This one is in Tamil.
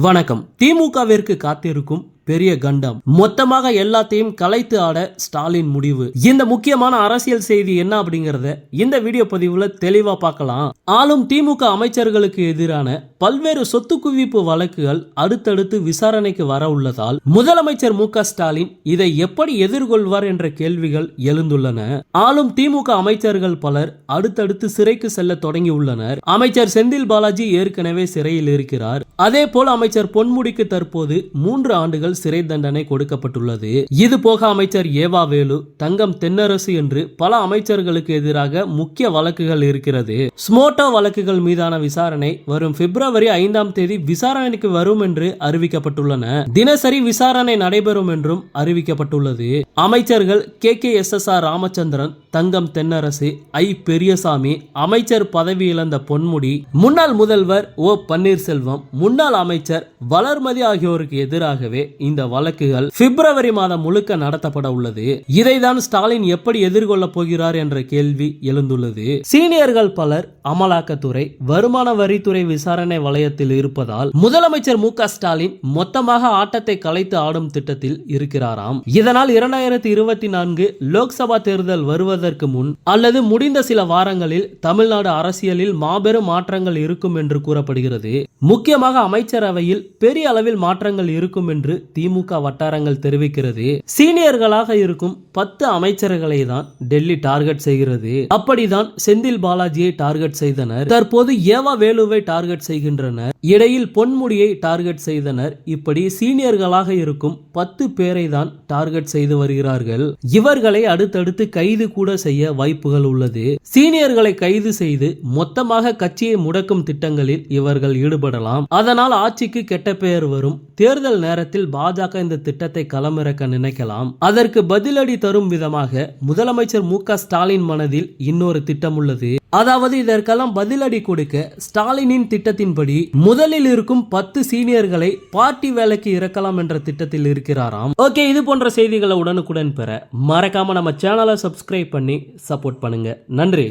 வணக்கம். திமுகவிற்கு காத்திருக்கும் பெரிய கண்டம், மொத்தமாக எல்லாத்தையும் கலைத்து ஆட ஸ்டாலின் முடிவு. இந்த முக்கியமான அரசியல் செய்தி என்ன அப்படிங்கறத இந்த வீடியோ பதிவுல தெளிவா பார்க்கலாம். ஆளும் திமுக அமைச்சர்களுக்கு எதிரான பல்வேறு சொத்து குவிப்பு வழக்குகள் அடுத்தடுத்து விசாரணைக்கு வர உள்ளதால் முதலமைச்சர் மு க ஸ்டாலின் இதை எப்படி எதிர்கொள்வார் என்ற கேள்விகள் எழுந்துள்ளன. ஆளும் திமுக அமைச்சர்கள் பலர் அடுத்தடுத்து சிறைக்கு செல்ல தொடங்கியுள்ளனர். அமைச்சர் செந்தில் பாலாஜி ஏற்கனவே சிறையில் இருக்கிறார். அதே போல் அமைச்சர் பொன்முடிக்கு தற்போது 3 ஆண்டுகள் சிறை தண்டனை கொடுக்கப்பட்டுள்ளது. இது போக அமைச்சர் ஏவா வேலு, தங்கம் தென்னரசு என்று பல அமைச்சர்களுக்கு எதிராக முக்கிய வழக்குகள் இருக்கிறது. ஸ்மோட்டோ வழக்குகள் மீதான விசாரணை வரும் பிப்ரவரி 5ஆம் தேதி விசாரணைக்கு வரும் என்று அறிவிக்கப்பட்டுள்ளன. தினசரி விசாரணை நடைபெறும் என்றும் அறிவிக்கப்பட்டுள்ளது. அமைச்சர்கள் KKSSR ராமச்சந்திரன், தங்கம் தென்னரசு, ஐ பெரியசாமி, அமைச்சர் பதவி இழந்த பொன்முடி, முன்னாள் முதல்வர் ஓ பன்னீர்செல்வம், முன்னாள் அமைச்சர் வளர்மதி ஆகியோருக்கு எதிராகவே இந்த வழக்குகள் பிப்ரவரி மாதம் முழுக்க நடத்தப்பட உள்ளது. இதைதான் ஸ்டாலின் எப்படி எதிர்கொள்ள போகிறார் என்ற கேள்வி எழுந்துள்ளது. சீனியர்கள் பலர் அமலாக்கத்துறை, வருமான வரித்துறை விசாரணை வளையத்தில் இருப்பதால் முதலமைச்சர் மு க ஸ்டாலின் மொத்தமாக ஆட்டத்தை கலைத்து ஆடும் திட்டத்தில் இருக்கிறாராம். இதனால் 2024 லோக்சபா தேர்தல் வருவதற்கு முன் அல்லது முடிந்த சில வாரங்களில் தமிழ்நாடு அரசியலில் மாபெரும் மாற்றங்கள் இருக்கும் என்று கூறப்படுகிறது. முக்கியமாக அமைச்சரவையில் பெரிய அளவில் மாற்றங்கள் இருக்கும் என்று திமுக வட்டாரங்கள் தெரிவிக்கிறது. சீனியர்களாக இருக்கும் 10 அமைச்சர்களை தான் டெல்லி டார்கெட் செய்கிறது. அப்படிதான் செந்தில் பாலாஜியை டார்கெட் செய்தனர். தற்போது ஏவா வேலுவை டார்கெட் செய்கின்றனர். இடையில் பொன்முடியை டார்கெட் செய்தனர். இப்படி சீனியர்களாக இருக்கும் 10 பேரை தான் டார்கெட் செய்து வருகிறார்கள். இவர்களை அடுத்தடுத்து கைது கூட செய்ய வாய்ப்புகள் உள்ளது. சீனியர்களை கைது செய்து மொத்தமாக கட்சியை முடக்கும் திட்டங்களில் இவர்கள் ஈடுபடலாம். அதனால் ஆட்சிக்கு கெட்ட பெயர் வரும். தேர்தல் நேரத்தில் பாஜக இந்த திட்டத்தை களமிறக்க நினைக்கலாம். அதற்கு பதிலடி தரும் விதமாக முதலமைச்சர் மு க ஸ்டாலின் மனதில் இன்னொரு திட்டம் உள்ளது. அதாவது இதற்கெல்லாம் பதிலடி கொடுக்க ஸ்டாலினின் திட்டத்தின்படி முதலில் இருக்கும் 10 சீனியர்களை பார்ட்டி வேலைக்கு இறக்கலாம் என்ற திட்டத்தில் இருக்கிறாராம். ஓகே, இது போன்ற செய்திகளை உடனுக்குடன் பெற மறக்காம நம்ம சேனலை சப்ஸ்கிரைப் பண்ணி சப்போர்ட் பண்ணுங்க. நன்றி.